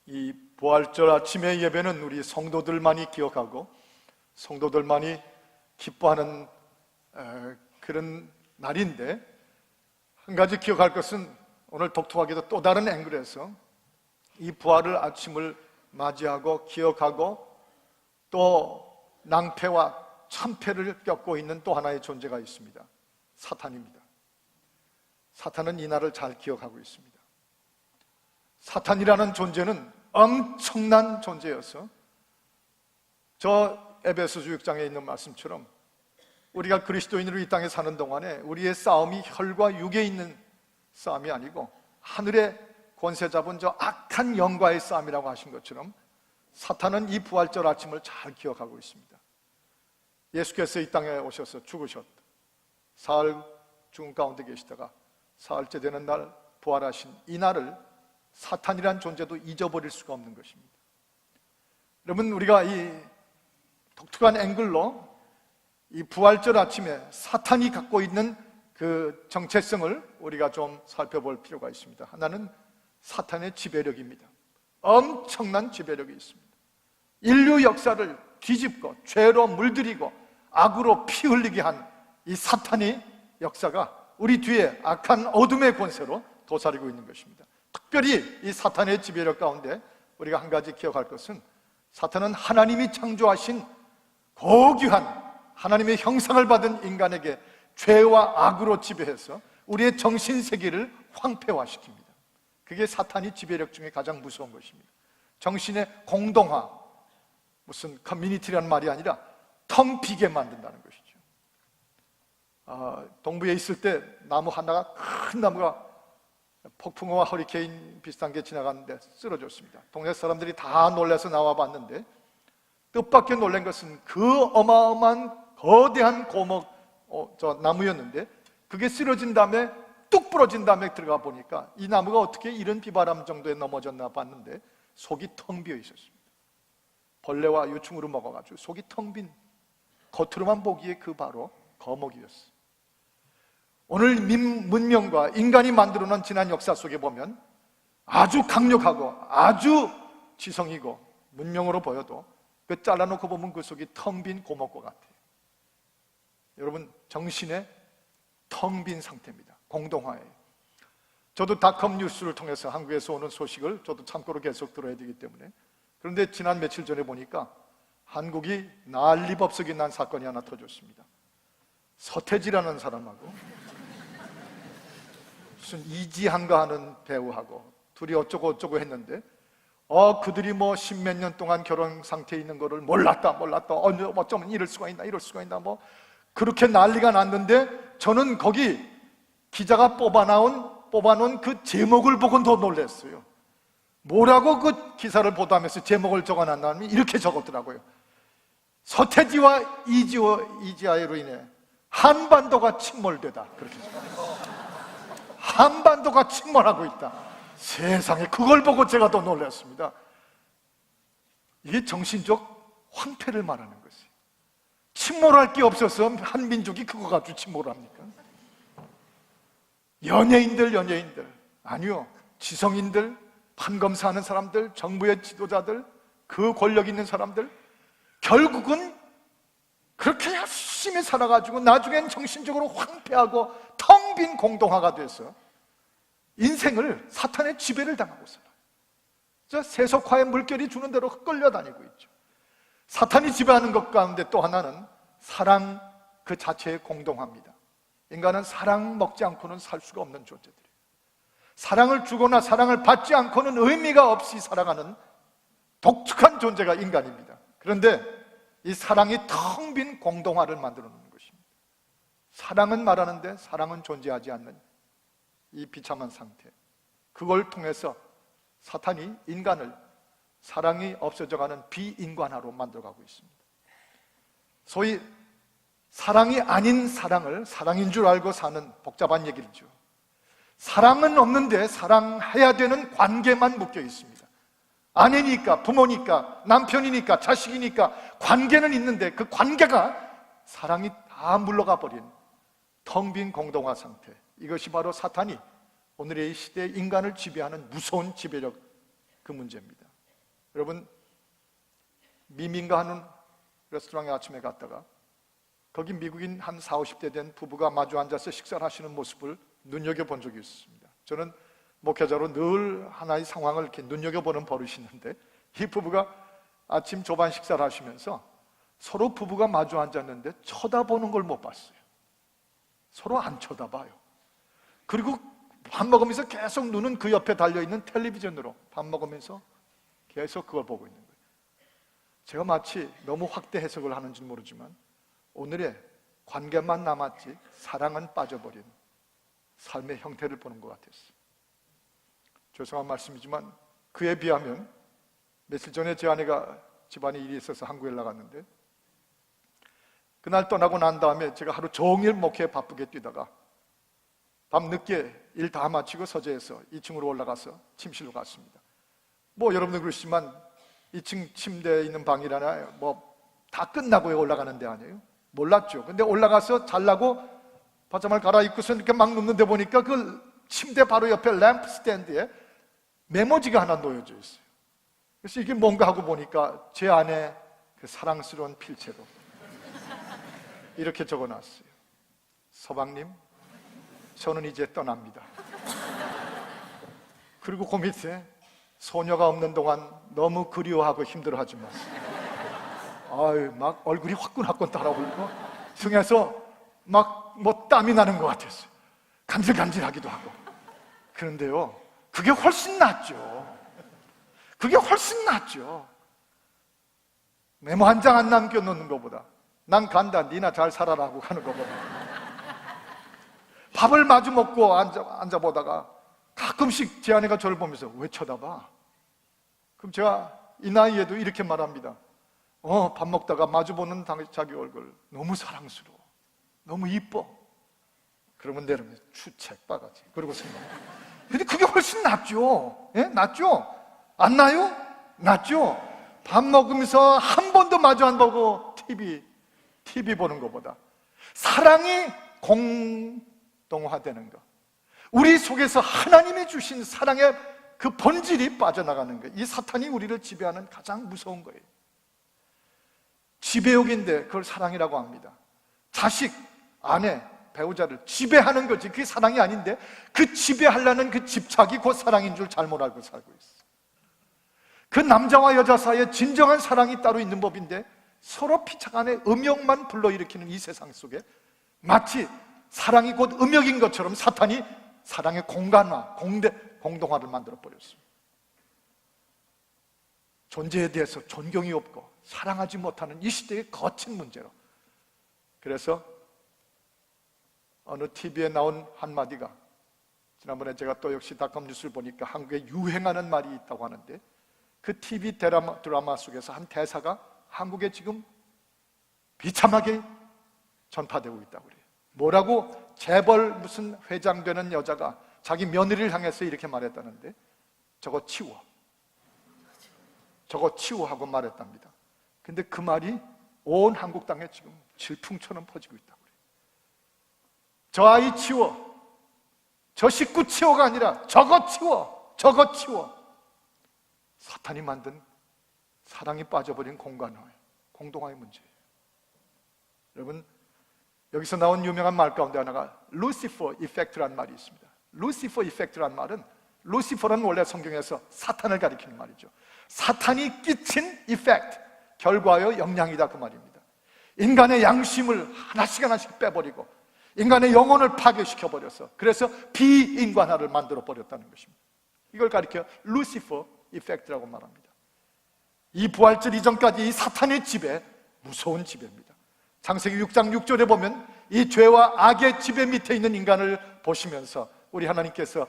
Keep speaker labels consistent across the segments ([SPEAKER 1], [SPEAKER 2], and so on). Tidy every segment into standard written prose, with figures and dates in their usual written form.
[SPEAKER 1] 이 부활절 아침의 예배는 우리 성도들만이 기억하고 성도들만이 기뻐하는 그런 날인데, 한 가지 기억할 것은 오늘 독특하게도 또 다른 앵글에서 이 부활을 아침을 맞이하고 기억하고 또 낭패와 참패를 겪고 있는 또 하나의 존재가 있습니다. 사탄입니다. 사탄은 이 날을 잘 기억하고 있습니다. 사탄이라는 존재는 엄청난 존재여서 저 에베소서 6장에 있는 말씀처럼 우리가 그리스도인으로 이 땅에 사는 동안에 우리의 싸움이 혈과 육에 있는 싸움이 아니고 하늘의 권세 잡은 저 악한 영과의 싸움이라고 하신 것처럼 사탄은 이 부활절 아침을 잘 기억하고 있습니다. 예수께서 이 땅에 오셔서 죽으셨다. 사흘 죽음 가운데 계시다가 사흘째 되는 날 부활하신 이 날을 사탄이란 존재도 잊어버릴 수가 없는 것입니다. 여러분, 우리가 이 독특한 앵글로 이 부활절 아침에 사탄이 갖고 있는 그 정체성을 우리가 좀 살펴볼 필요가 있습니다. 하나는 사탄의 지배력입니다. 엄청난 지배력이 있습니다. 인류 역사를 뒤집고 죄로 물들이고 악으로 피 흘리게 한 이 사탄의 역사가 우리 뒤에 악한 어둠의 권세로 도사리고 있는 것입니다. 특별히 이 사탄의 지배력 가운데 우리가 한 가지 기억할 것은 사탄은 하나님이 창조하신 고귀한 하나님의 형상을 받은 인간에게 죄와 악으로 지배해서 우리의 정신세계를 황폐화시킵니다. 그게 사탄이 지배력 중에 가장 무서운 것입니다. 정신의 공동화, 무슨 커뮤니티라는 말이 아니라 텅 비게 만든다는 것이죠. 동부에 있을 때 나무 하나가, 큰 나무가 폭풍우와 허리케인 비슷한 게 지나갔는데 쓰러졌습니다. 동네 사람들이 다 놀라서 나와 봤는데 뜻밖의 놀란 것은 그 어마어마한 거대한 저 나무였는데 그게 쓰러진 다음에 뚝 부러진 다음에 들어가 보니까 이 나무가 어떻게 이런 비바람 정도에 넘어졌나 봤는데 속이 텅 비어 있었습니다. 벌레와 유충으로 먹어가지고 속이 텅 빈, 겉으로만 보기에 그 바로 거목이었어요. 오늘 문명과 인간이 만들어놓은 지난 역사 속에 보면 아주 강력하고 아주 지성이고 문명으로 보여도 그 잘라놓고 보면 그 속이 텅 빈 고목과 같아요. 여러분, 정신의 텅 빈 상태입니다. 공동화예요. 저도 닷컴 뉴스를 통해서 한국에서 오는 소식을 저도 참고로 계속 들어야 되기 때문에, 그런데 지난 며칠 전에 보니까 한국이 난리법석이 난 사건이 하나 터졌습니다. 서태지라는 사람하고 무슨 이지한가 하는 배우하고 둘이 어쩌고 했는데 그들이 뭐 십몇 년 동안 결혼 상태에 있는 거를 몰랐다 어쩌면 이럴 수가 있나 뭐 그렇게 난리가 났는데, 저는 거기 기자가 뽑아놓은 그 제목을 보고 더 놀랐어요. 뭐라고 그 기사를 보도하면서 제목을 적어놨냐면 이렇게 적었더라고요. 서태지와 이지아로 인해 한반도가 침몰되다. 그렇게 한반도가 침몰하고 있다. 세상에, 그걸 보고 제가 더 놀랐습니다. 이게 정신적 황폐를 말하는 것이에요. 침몰할 게 없어서 한 민족이 그거 가지고 침몰합니까? 연예인들 아니요, 지성인들, 판검사하는 사람들, 정부의 지도자들, 그 권력 있는 사람들, 결국은 그렇게 열심히 살아가지고 나중엔 정신적으로 황폐하고 텅 빈 공동화가 돼서 인생을 사탄의 지배를 당하고 살아요. 저 세속화의 물결이 주는 대로 끌려다니고 있죠. 사탄이 지배하는 것 가운데 또 하나는 사랑 그 자체의 공동화입니다. 인간은 사랑 먹지 않고는 살 수가 없는 존재들이에요. 사랑을 주거나 사랑을 받지 않고는 의미가 없이 살아가는 독특한 존재가 인간입니다. 그런데 이 사랑이 텅 빈 공동화를 만들어 놓는 것입니다. 사랑은 말하는데 사랑은 존재하지 않는 이 비참한 상태, 그걸 통해서 사탄이 인간을 사랑이 없어져가는 비인간화로 만들어가고 있습니다. 소위 사랑이 아닌 사랑을 사랑인 줄 알고 사는 복잡한 얘기죠. 사랑은 없는데 사랑해야 되는 관계만 묶여 있습니다. 아내니까, 부모니까, 남편이니까, 자식이니까 관계는 있는데 그 관계가 사랑이 다 물러가 버린 텅 빈 공동화 상태, 이것이 바로 사탄이 오늘의 이 시대의 인간을 지배하는 무서운 지배력, 그 문제입니다. 여러분, 미민가 하는 레스토랑에 아침에 갔다가 거기 미국인 한 40, 50대 된 부부가 마주 앉아서 식사를 하시는 모습을 눈여겨본 적이 있습니다. 저는 목회자로 늘 하나의 상황을 이렇게 눈여겨보는 버릇이 있는데, 이 부부가 아침 조반 식사를 하시면서 서로 부부가 마주 앉았는데 쳐다보는 걸 못 봤어요. 서로 안 쳐다봐요. 그리고 밥 먹으면서 계속 눈은 그 옆에 달려있는 텔레비전으로 밥 먹으면서 계속 그걸 보고 있는 거예요. 제가 마치 너무 확대 해석을 하는지 모르지만 오늘의 관계만 남았지 사랑은 빠져버린 삶의 형태를 보는 것 같았어요. 죄송한 말씀이지만 그에 비하면 며칠 전에 제 아내가 집안에 일이 있어서 한국에 나갔는데, 그날 떠나고 난 다음에 제가 하루 종일 목회에 바쁘게 뛰다가 밤 늦게 일 다 마치고 서재에서 2층으로 올라가서 침실로 갔습니다. 뭐 여러분들 그러시지만 2층 침대에 있는 방이라나 뭐 다 끝나고 올라가는 데 아니에요? 몰랐죠. 근데 올라가서 잘라고 바자마를 갈아입고서 이렇게 막 눕는데 보니까 그 침대 바로 옆에 램프 스탠드에 메모지가 하나 놓여져 있어요. 그래서 이게 뭔가 하고 보니까 제 아내 그 사랑스러운 필체로 이렇게 적어놨어요. 서방님, 저는 이제 떠납니다. 그리고 그 밑에 소녀가 없는 동안 너무 그리워하고 힘들어하지 마세요. 아유, 막 얼굴이 화끈화끈 달아오르고 등에서 막 뭐 땀이 나는 것 같았어요. 간질간질하기도 하고. 그런데요, 그게 훨씬 낫죠. 그게 훨씬 낫죠. 메모 한 장 안 남겨놓는 것보다, 난 간다, 니나 잘 살아라 하고 가는 것보다. 밥을 마주 먹고 앉아보다가 가끔씩 제 아내가 저를 보면서 왜 쳐다봐? 그럼 제가 이 나이에도 이렇게 말합니다. 밥 먹다가 마주보는 자기 얼굴 너무 사랑스러워, 너무 이뻐. 그러면 내려면 추책 바가지. 그러고 생각해요. 근데 그게 훨씬 낫죠. 예? 낫죠? 안 나요? 낫죠? 밥 먹으면서 한 번도 마주 안 보고 TV 보는 것보다 사랑이 공동화되는 것, 우리 속에서 하나님이 주신 사랑의 그 본질이 빠져나가는 것, 이 사탄이 우리를 지배하는 가장 무서운 거예요. 지배욕인데 그걸 사랑이라고 합니다. 자식, 아내, 배우자를 지배하는 거지 그게 사랑이 아닌데, 그 지배하려는 그 집착이 곧 사랑인 줄 잘못 알고 살고 있어. 그 남자와 여자 사이에 진정한 사랑이 따로 있는 법인데 서로 피차간의 음욕만 불러일으키는 이 세상 속에 마치 사랑이 곧 음욕인 것처럼 사탄이 사랑의 공간화, 공동화를 만들어버렸습니다. 존재에 대해서 존경이 없고 사랑하지 못하는 이 시대의 거친 문제로. 그래서 어느 TV에 나온 한마디가, 지난번에 제가 또 역시 닷컴 뉴스를 보니까 한국에 유행하는 말이 있다고 하는데, 그 TV 드라마 속에서 한 대사가 한국에 지금 비참하게 전파되고 있다고 그래요. 뭐라고? 재벌 무슨 회장 되는 여자가 자기 며느리를 향해서 이렇게 말했다는데, 저거 치워, 저거 치워 하고 말했답니다. 근데 그 말이 온 한국 땅에 지금 질풍처럼 퍼지고 있다고 그래요. 저 아이 치워, 저 식구 치워가 아니라 저거 치워, 저거 치워. 사탄이 만든 사랑이 빠져버린 공동화의 문제예요. 여러분, 여기서 나온 유명한 말 가운데 하나가 루시퍼 이펙트라는 말이 있습니다. 루시퍼 이펙트라는 말은, 루시퍼는 원래 성경에서 사탄을 가리키는 말이죠. 사탄이 끼친 이펙트, 결과요 영향이다, 그 말입니다. 인간의 양심을 하나씩 빼버리고 인간의 영혼을 파괴시켜버려서, 그래서 비인간화를 만들어버렸다는 것입니다. 이걸 가리켜 루시퍼 이펙트라고 말합니다. 이 부활절 이전까지 이 사탄의 지배, 무서운 지배입니다. 창세기 6장 6절에 보면 이 죄와 악의 지배 밑에 있는 인간을 보시면서 우리 하나님께서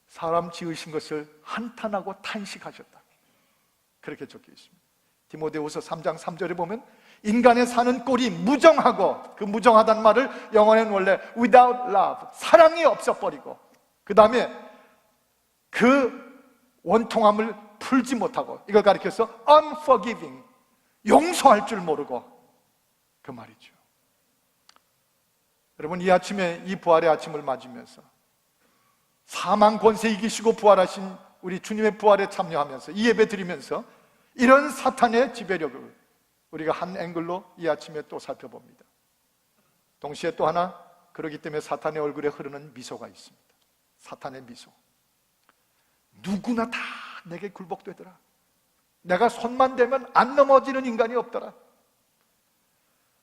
[SPEAKER 1] 사람 지으신 것을 한탄하고 탄식하셨다, 그렇게 적혀 있습니다. 디모데후서 3장 3절에 보면 인간의 사는 꼴이 무정하고, 그 무정하다는 말을 영어에는 원래 without love, 사랑이 없어버리고, 그 다음에 그 원통함을 풀지 못하고, 이걸 가리켜서 unforgiving, 용서할 줄 모르고, 그 말이죠. 여러분, 이 아침에 이 부활의 아침을 맞으면서 사망 권세 이기시고 부활하신 우리 주님의 부활에 참여하면서 이 예배 드리면서 이런 사탄의 지배력을 우리가 한 앵글로 이 아침에 또 살펴봅니다. 동시에 또 하나, 그렇기 때문에 사탄의 얼굴에 흐르는 미소가 있습니다. 사탄의 미소. 누구나 다 내게 굴복되더라. 내가 손만 대면 안 넘어지는 인간이 없더라.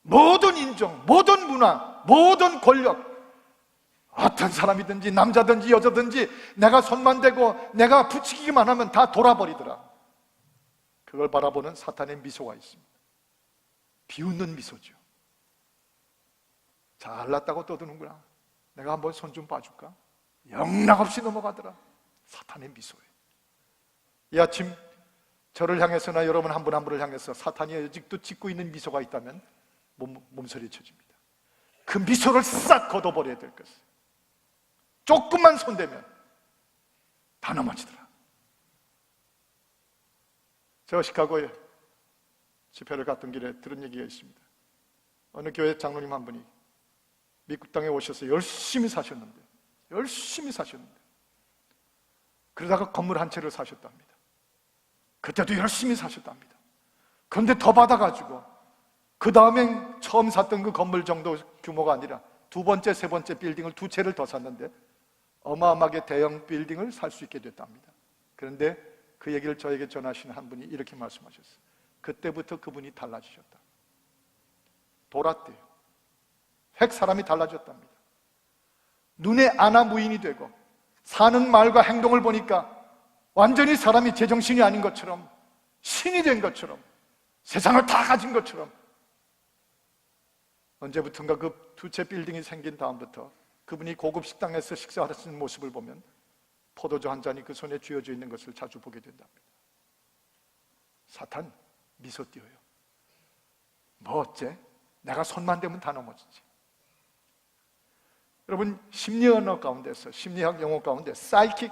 [SPEAKER 1] 모든 인종, 모든 문화, 모든 권력, 어떤 사람이든지 남자든지 여자든지 내가 손만 대고 내가 부추기기만 하면 다 돌아버리더라. 그걸 바라보는 사탄의 미소가 있습니다. 비웃는 미소죠. 잘났다고 떠드는구나. 내가 한번 손 좀 봐줄까? 영락없이 넘어가더라. 사탄의 미소에. 이 아침 저를 향해서나 여러분 한 분 한 분을 향해서 사탄이 아직도 짓고 있는 미소가 있다면 몸서리 쳐집니다. 그 미소를 싹 걷어버려야 될 것을. 조금만 손대면 다 넘어지더라. 제가 시카고에 집회를 갔던 길에 들은 얘기가 있습니다. 어느 교회 장로님 한 분이 미국 땅에 오셔서 열심히 사셨는데 그러다가 건물 한 채를 사셨답니다. 그때도 열심히 사셨답니다. 그런데 더 받아가지고 그 다음엔 처음 샀던 그 건물 정도 규모가 아니라 두 번째, 세 번째 빌딩을 두 채를 더 샀는데 어마어마하게 대형 빌딩을 살 수 있게 됐답니다. 그런데 그 얘기를 저에게 전하시는 한 분이 이렇게 말씀하셨어요. 그때부터 그분이 달라지셨다. 돌았대요. 핵 사람이 달라졌답니다. 눈에 아나무인이 되고 사는 말과 행동을 보니까 완전히 사람이 제정신이 아닌 것처럼, 신이 된 것처럼, 세상을 다 가진 것처럼. 언제부턴가 그 두 채 빌딩이 생긴 다음부터 그분이 고급 식당에서 식사하시는 모습을 보면 포도주 한 잔이 그 손에 쥐어져 있는 것을 자주 보게 된답니다. 사탄 미소 띄어요. 뭐 어째? 내가 손만 대면 다 넘어지지. 여러분, 심리 언어 가운데서, 심리학 용어 가운데 psychic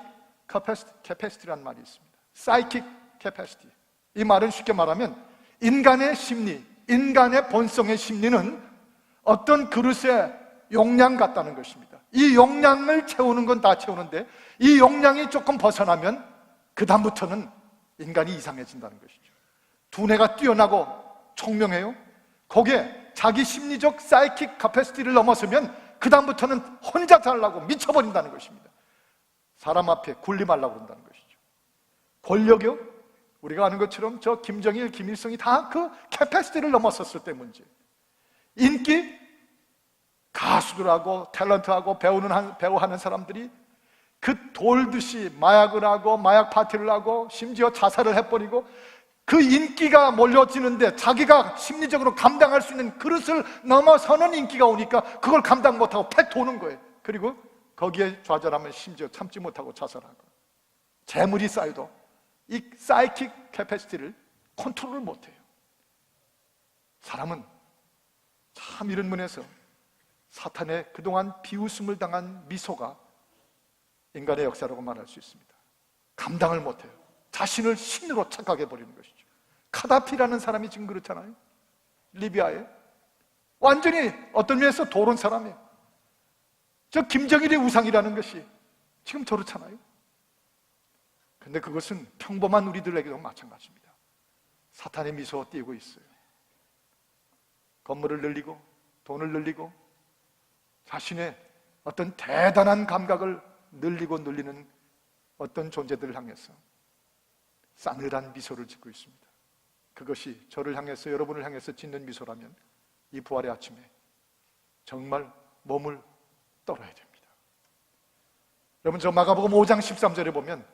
[SPEAKER 1] capacity라는 말이 있습니다. psychic capacity. 이 말은 쉽게 말하면 인간의 심리, 인간의 본성의 심리는 어떤 그릇의 용량 같다는 것입니다. 이 용량을 채우는 건 다 채우는데 이 용량이 조금 벗어나면 그 다음부터는 인간이 이상해진다는 것이죠. 두뇌가 뛰어나고 총명해요. 거기에 자기 심리적 사이킥 카패시티를 넘어서면 그 다음부터는 혼자 살라고 미쳐버린다는 것입니다. 사람 앞에 굴리 말라고 그런다는 것이죠. 권력이요? 우리가 아는 것처럼 저 김정일, 김일성이 다 그 캐패시티를 넘어섰을 때 문제. 인기? 가수들하고 탤런트하고 배우하는 사람들이 그 돌듯이 마약을 하고 마약 파티를 하고 심지어 자살을 해버리고 그 인기가 몰려지는데 자기가 심리적으로 감당할 수 있는 그릇을 넘어서는 인기가 오니까 그걸 감당 못하고 팩 도는 거예요. 그리고 거기에 좌절하면 심지어 참지 못하고 자살하고 재물이 쌓여도 이 사이킥 캐패시티를 컨트롤을 못해요. 사람은 참 이런 면에서 사탄의 그동안 비웃음을 당한 미소가 인간의 역사라고 말할 수 있습니다. 감당을 못해요. 자신을 신으로 착각해버리는 것이죠. 카다피라는 사람이 지금 그렇잖아요. 리비아에 완전히 어떤 면에서 도른 사람이에요. 저 김정일의 우상이라는 것이 지금 저렇잖아요. 근데 그것은 평범한 우리들에게도 마찬가지입니다. 사탄의 미소 띄고 있어요. 건물을 늘리고 돈을 늘리고 자신의 어떤 대단한 감각을 늘리는 어떤 존재들을 향해서 싸늘한 미소를 짓고 있습니다. 그것이 저를 향해서, 여러분을 향해서 짓는 미소라면 이 부활의 아침에 정말 몸을 떨어야 됩니다. 여러분, 저 마가복음 5장 13절에 보면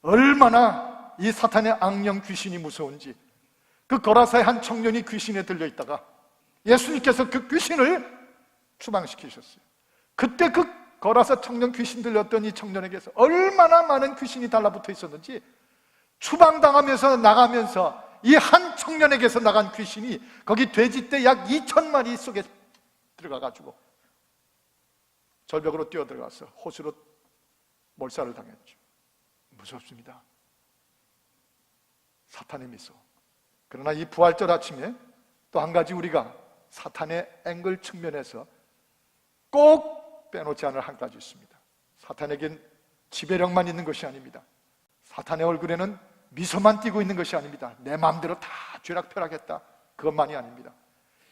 [SPEAKER 1] 얼마나 이 사탄의 악령 귀신이 무서운지, 그 거라사의 한 청년이 귀신에 들려있다가 예수님께서 그 귀신을 추방시키셨어요. 그때 그 거라사 청년 귀신 들렸던 이 청년에게서 얼마나 많은 귀신이 달라붙어 있었는지, 추방당하면서 나가면서 이 한 청년에게서 나간 귀신이 거기 돼지떼 약 2,000마리 속에 들어가가지고 절벽으로 뛰어들어가서 호수로 몰살을 당했죠. 무섭습니다. 사탄의 미소. 그러나 이 부활절 아침에 또 한 가지 우리가 사탄의 앵글 측면에서 꼭 빼놓지 않을 한 가지 있습니다. 사탄에겐 지배력만 있는 것이 아닙니다. 사탄의 얼굴에는 미소만 띄고 있는 것이 아닙니다. 내 마음대로 다 쥐락펴락했다, 그것만이 아닙니다.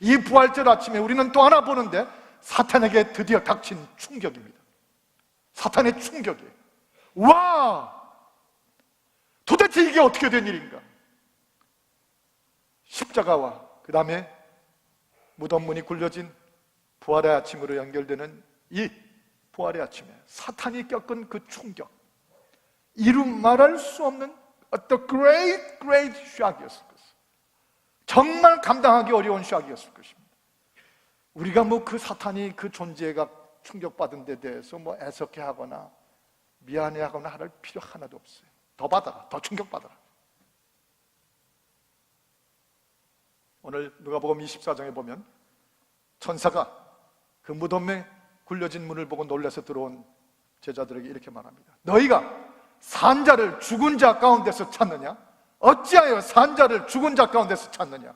[SPEAKER 1] 이 부활절 아침에 우리는 또 하나 보는데 사탄에게 드디어 닥친 충격입니다. 사탄의 충격이에요. 와! 도대체 이게 어떻게 된 일인가? 십자가와 그 다음에 무덤 문이 굴려진 부활의 아침으로 연결되는 이 부활의 아침에 사탄이 겪은 그 충격, 이루 말할 수 없는 어떤 great shock이었을 것입니다. 정말 감당하기 어려운 shock이었을 것입니다. 우리가 뭐 그 사탄이 그 존재가 충격받은 데 대해서 뭐 애석해하거나 미안해하거나 할 필요 하나도 없어요. 더 받아라, 더 충격받아라. 오늘 누가복음 24장에 보면 천사가 그 무덤에 굴려진 문을 보고 놀라서 들어온 제자들에게 이렇게 말합니다. 너희가 산자를 죽은 자 가운데서 찾느냐? 어찌하여 산자를 죽은 자 가운데서 찾느냐?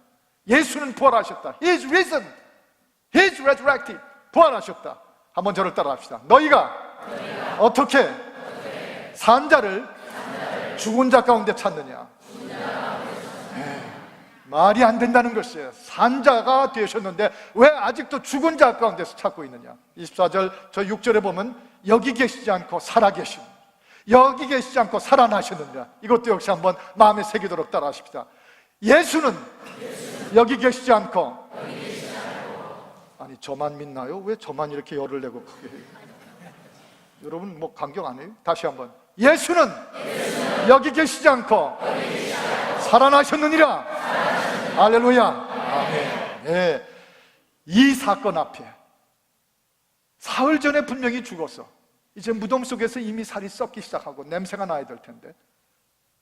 [SPEAKER 1] 예수는 부활하셨다. He is risen. He is resurrected. 부활하셨다. 한번 저를 따라합시다. 너희가 어떻게 산자를 죽은 자 가운데 찾느냐? 말이 안 된다는 것이에요. 산자가 되셨는데 왜 아직도 죽은 자 가운데서 찾고 있느냐? 24절 저 6절에 보면 여기 계시지 않고 살아계신, 여기 계시지 않고 살아나셨느냐. 이것도 역시 한번 마음에 새기도록 따라하십시다. 예수는 여기 계시지 않고, 아니 저만 믿나요? 왜 저만 이렇게 열을 내고 크게 해요? 여러분 뭐 감격 안 해요? 다시 한번. 예수는 여기 계시지 않고 살아나셨느니라. 할렐루야. 아멘. 네. 이 사건 앞에 사흘 전에 분명히 죽어서 이제 무덤 속에서 이미 살이 썩기 시작하고 냄새가 나야 될 텐데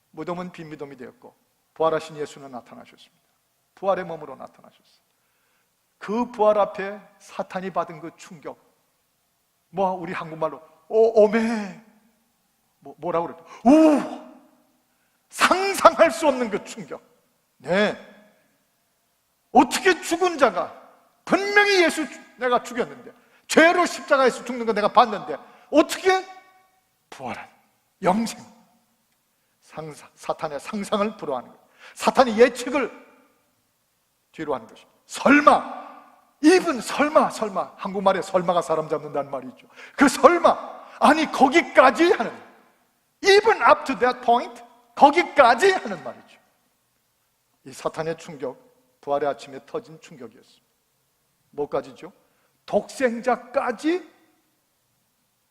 [SPEAKER 1] 무덤은 빈 무덤이 되었고 부활하신 예수는 나타나셨습니다. 부활의 몸으로 나타나셨어요. 그 부활 앞에 사탄이 받은 그 충격, 뭐 우리 한국말로 오메, 뭐라고 그럴까? 우! 상상할 수 없는 그 충격. 네. 어떻게 죽은 자가, 분명히 예수 내가 죽였는데, 죄로 십자가에서 죽는 거 내가 봤는데 어떻게 부활한 영생, 사탄의 상상을 불허하는 것, 사탄의 예측을 뒤로 하는 것입니다. 설마, even 설마, 한국말에 설마가 사람 잡는다는 말이 있죠. 그 설마, 아니 거기까지 하는, even up to that point, 거기까지 하는 말이죠. 이 사탄의 충격, 부활의 아침에 터진 충격이었습니다. 뭐까지죠? 독생자까지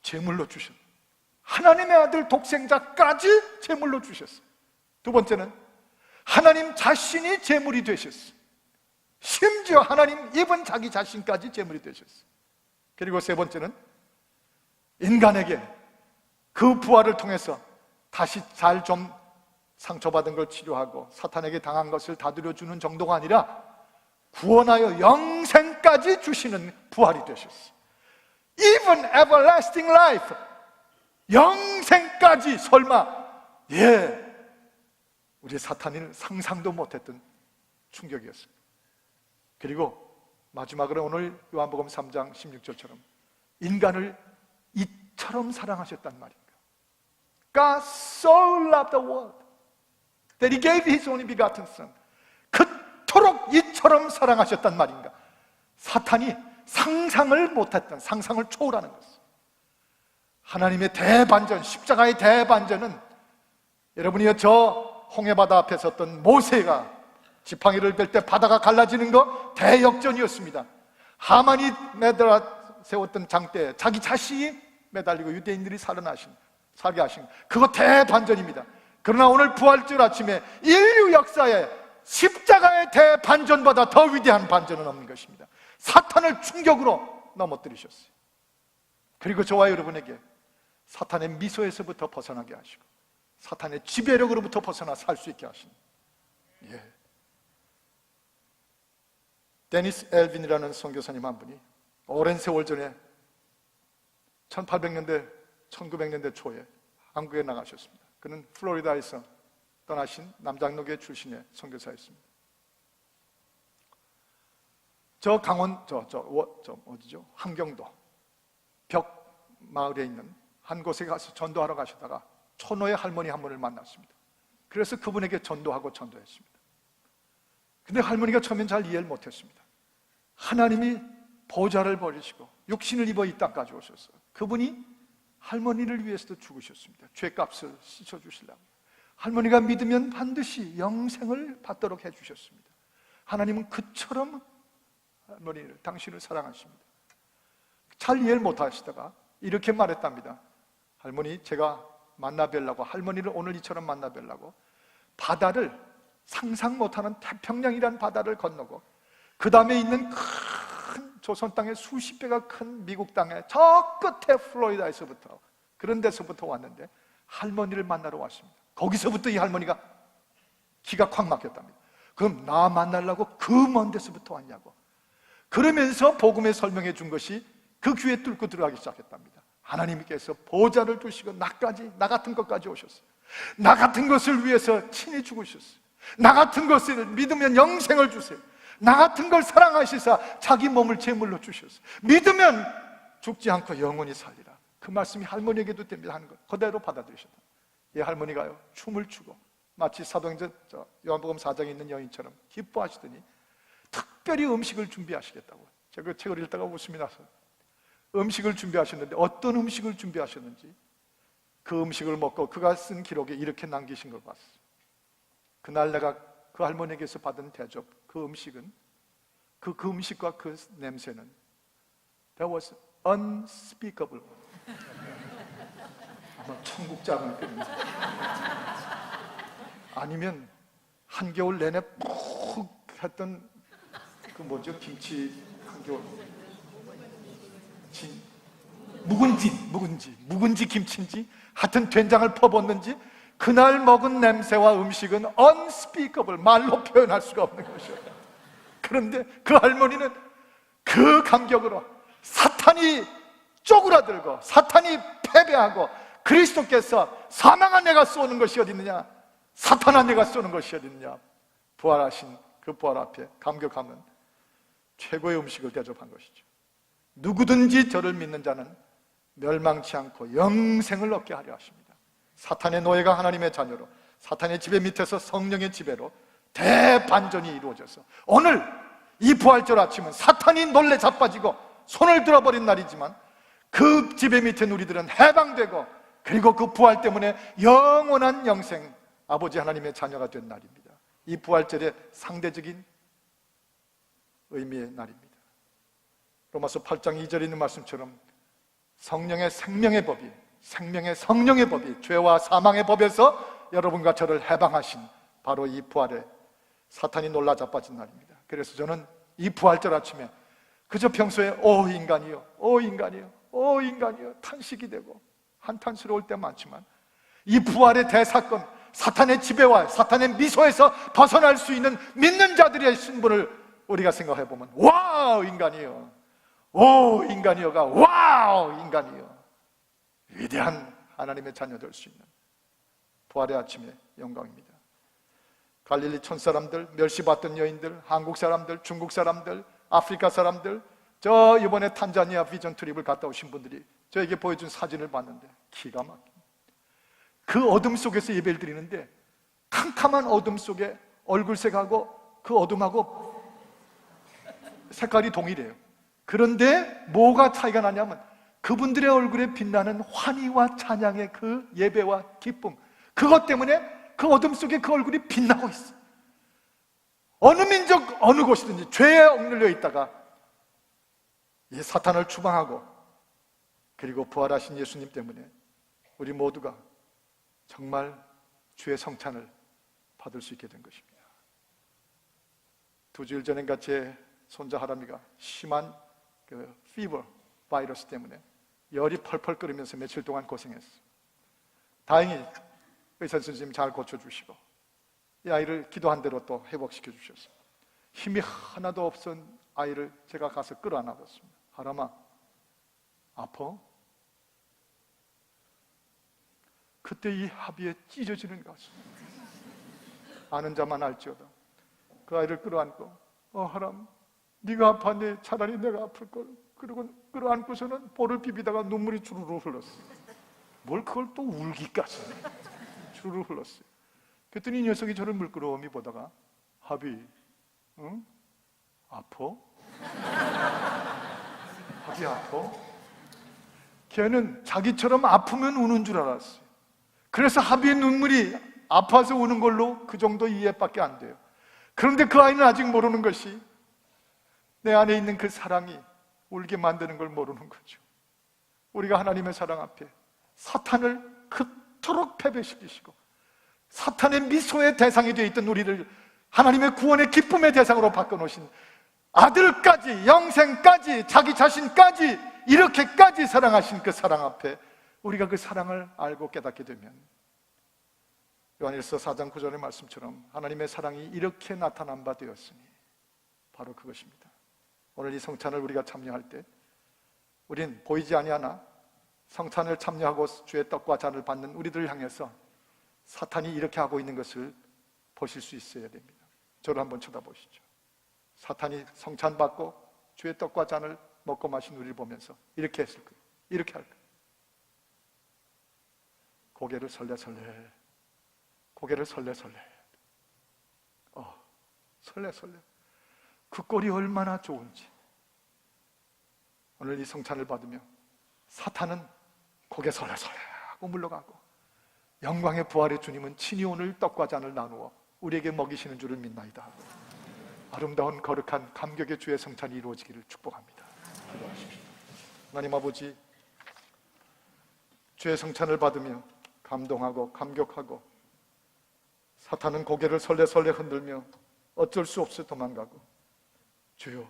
[SPEAKER 1] 제물로 주셨어요. 하나님의 아들 독생자까지 제물로 주셨어요. 두 번째는 하나님 자신이 제물이 되셨어요. 심지어 하나님 입은 자기 자신까지 제물이 되셨어요. 그리고 세 번째는 인간에게 그 부활을 통해서 다시 잘 좀 상처받은 걸 치료하고 사탄에게 당한 것을 다스려주는 정도가 아니라 구원하여 영생까지 주시는 부활이 되셨어요. Even everlasting life, 영생까지. 설마, 우리 사탄이는 상상도 못했던 충격이었습니다. 그리고 마지막으로 오늘 요한복음 3장 16절처럼 인간을 이처럼 사랑하셨단 말인가? God so loved the world that He gave His only begotten Son. 그토록 이처럼 사랑하셨단 말인가? 사탄이 상상을 못했던, 상상을 초월하는 것입니다. 하나님의 대반전, 십자가의 대반전은 여러분이 저 홍해바다 앞에 섰던 모세가 지팡이를 뺄 때 바다가 갈라지는 거 대역전이었습니다. 하만이 매달아 세웠던 장대에 자기 자신이 매달리고 유대인들이 살게 하신 그거 대반전입니다. 그러나 오늘 부활절 아침에 인류 역사에 십자가의 대반전보다 더 위대한 반전은 없는 것입니다. 사탄을 충격으로 넘어뜨리셨어요. 그리고 저와 여러분에게 사탄의 미소에서부터 벗어나게 하시고 사탄의 지배력으로부터 벗어나 살 수 있게 하신, 데니스 엘빈이라는 선교사님 한 분이 오랜 세월 전에 1800년대, 1900년대 초에 한국에 나가셨습니다. 그는 플로리다에서 떠나신 남장로교 출신의 선교사였습니다. 저 강원, 어디죠? 함경도 벽 마을에 있는 한 곳에 가서 전도하러 가시다가 초노의 할머니 한 분을 만났습니다. 그래서 그분에게 전도하고 전도했습니다. 근데 할머니가 처음엔 잘 이해를 못했습니다. 하나님이 보좌를 버리시고 육신을 입어 이 땅까지 오셨어요. 그분이 할머니를 위해서도 죽으셨습니다. 죄값을 씻어주시려고. 할머니가 믿으면 반드시 영생을 받도록 해주셨습니다. 하나님은 그처럼 할머니를, 당신을 사랑하십니다. 잘 이해를 못하시다가 이렇게 말했답니다. 할머니, 제가 만나 뵈려고, 할머니를 오늘 이처럼 만나 뵈려고 바다를, 상상 못하는 태평양이란 바다를 건너고 그 다음에 있는 큰 조선 땅의 수십 배가 큰 미국 땅의 저 끝에 플로리다에서부터, 그런 데서부터 왔는데 할머니를 만나러 왔습니다. 거기서부터 이 할머니가 기가 콱 막혔답니다. 그럼 나 만나려고 그 먼 데서부터 왔냐고. 그러면서 복음에 설명해 준 것이 그 귀에 뚫고 들어가기 시작했답니다. 하나님께서 보좌를 두시고 나 같은 것까지 오셨어요. 나 같은 것을 위해서 친히 죽으셨어요. 나 같은 것을 믿으면 영생을 주세요. 나 같은 걸 사랑하시사 자기 몸을 제물로 주셨어요. 믿으면 죽지 않고 영원히 살리라. 그 말씀이 할머니에게도 됩니다 하는 걸 그대로 받아들이셨다. 이 할머니가요, 춤을 추고 마치 사도행전 요한복음 4장에 있는 여인처럼 기뻐하시더니 특별히 음식을 준비하시겠다고. 제가 그 책을 읽다가 웃음이 나서 음식을 준비하셨는데 어떤 음식을 준비하셨는지 그 음식을 먹고 그가 쓴 기록에 이렇게 남기신 걸 봤어요. 그날 내가 그 할머니에게서 받은 대접, 그 음식은 그 음식과 그 냄새는 That was unspeakable. 아마 천국 작은 그 냄새. 아니면 한겨울 내내 푹 했던 그 뭐죠? 김치 한겨울 묵은지 김치인지 하여튼 된장을 퍼붓는지 그날 먹은 냄새와 음식은 unspeakable, 말로 표현할 수가 없는 것이었다. 그런데 그 할머니는 그 감격으로 사탄이 쪼그라들고 사탄이 패배하고 그리스도께서 사망한 내가 쏘는 것이 어딨느냐, 사탄한 내가 쏘는 것이 어딨느냐, 부활하신 그 부활 앞에 감격하면 최고의 음식을 대접한 것이죠. 누구든지 저를 믿는 자는 멸망치 않고 영생을 얻게 하려 하십니다. 사탄의 노예가 하나님의 자녀로, 사탄의 지배 밑에서 성령의 지배로 대반전이 이루어져서 오늘 이 부활절 아침은 사탄이 놀래 자빠지고 손을 들어버린 날이지만 그 지배 밑에 우리들은 해방되고 그리고 그 부활 때문에 영원한 영생, 아버지 하나님의 자녀가 된 날입니다. 이 부활절의 상대적인 의미의 날입니다. 로마서 8장 2절에 있는 말씀처럼 성령의 생명의 법이, 생명의 성령의 법이 죄와 사망의 법에서 여러분과 저를 해방하신 바로 이 부활에 사탄이 놀라 자빠진 날입니다. 그래서 저는 이 부활절 아침에 그저 평소에 오 인간이요, 오 인간이요, 오 인간이요 탄식이 되고 한탄스러울 때 많지만 이 부활의 대사건, 사탄의 지배와 사탄의 미소에서 벗어날 수 있는 믿는 자들의 신분을 우리가 생각해 보면 와우 인간이요, 오 인간이요가 와우 인간이요, 위대한 하나님의 자녀 될 수 있는 부활의 아침의 영광입니다. 갈릴리 촌사람들, 멸시받던 여인들, 한국 사람들, 중국 사람들, 아프리카 사람들, 저 이번에 탄자니아 비전 트립을 갔다 오신 분들이 저에게 보여준 사진을 봤는데 기가 막힙니다. 그 어둠 속에서 예배를 드리는데 캄캄한 어둠 속에 얼굴색하고 그 어둠하고 색깔이 동일해요. 그런데 뭐가 차이가 나냐면 그분들의 얼굴에 빛나는 환희와 찬양의 그 예배와 기쁨, 그것 때문에 그 어둠 속에 그 얼굴이 빛나고 있어. 어느 민족 어느 곳이든지 죄에 억눌려 있다가 이 사탄을 추방하고 그리고 부활하신 예수님 때문에 우리 모두가 정말 주의 성찬을 받을 수 있게 된 것입니다. 2주일 전인가 제 손자 하람이가 심한 그 피버 바이러스 때문에 열이 펄펄 끓으면서 며칠 동안 고생했어. 다행히 의사 선생님 잘 고쳐주시고 이 아이를 기도한 대로 또 회복시켜 주셨어요. 힘이 하나도 없은 아이를 제가 가서 끌어안아봤습니다. 하람아, 아파? 그때 이 합의에 찢어지는 것이 아는 자만 알지어다. 그 아이를 끌어안고 하람, 네가 아팠니? 차라리 내가 아플걸. 그리고 끌어안고서는 볼을 비비다가 눈물이 주르르 흘렀어. 뭘 그걸 또 울기까지 주르르 흘렀어요. 그랬더니 이 녀석이 저를 물끄러미 보다가 하비, 응? 아파? 하비 아파? 걔는 자기처럼 아프면 우는 줄 알았어요. 그래서 하비의 눈물이 아파서 우는 걸로 그 정도 이해밖에 안 돼요. 그런데 그 아이는 아직 모르는 것이 내 안에 있는 그 사랑이 울게 만드는 걸 모르는 거죠. 우리가 하나님의 사랑 앞에 사탄을 그토록 패배시키시고 사탄의 미소의 대상이 되어 있던 우리를 하나님의 구원의 기쁨의 대상으로 바꿔놓으신 아들까지, 영생까지, 자기 자신까지 이렇게까지 사랑하신 그 사랑 앞에 우리가 그 사랑을 알고 깨닫게 되면 요한일서 4장 9절의 말씀처럼 하나님의 사랑이 이렇게 나타난 바 되었으니 바로 그것입니다. 오늘 이 성찬을 우리가 참여할 때 우린 보이지 아니하나 성찬을 참여하고 주의 떡과 잔을 받는 우리들을 향해서 사탄이 이렇게 하고 있는 것을 보실 수 있어야 됩니다. 저를 한번 쳐다보시죠. 사탄이 성찬 받고 주의 떡과 잔을 먹고 마신 우리를 보면서 이렇게 했을 거예요. 이렇게 할 거예요. 고개를 설레설레, 고개를 설레설레, 설레설레. 그 꼴이 얼마나 좋은지. 오늘 이 성찬을 받으며 사탄은 고개 설레설레 하고 물러가고 영광의 부활의 주님은 친히 오늘 떡과 잔을 나누어 우리에게 먹이시는 줄을 믿나이다. 아름다운 거룩한 감격의 주의 성찬이 이루어지기를 축복합니다. 기도하십시오. 하나님 아버지, 주의 성찬을 받으며 감동하고 감격하고 사탄은 고개를 설레설레 흔들며 어쩔 수 없이 도망가고 주여,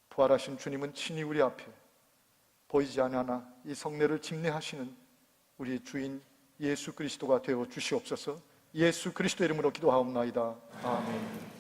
[SPEAKER 1] 부활하신 주님은 친히 우리 앞에 보이지 않으나 이 성례를 집례하시는 우리 주인 예수 그리스도가 되어 주시옵소서. 예수 그리스도 이름으로 기도하옵나이다. 아멘.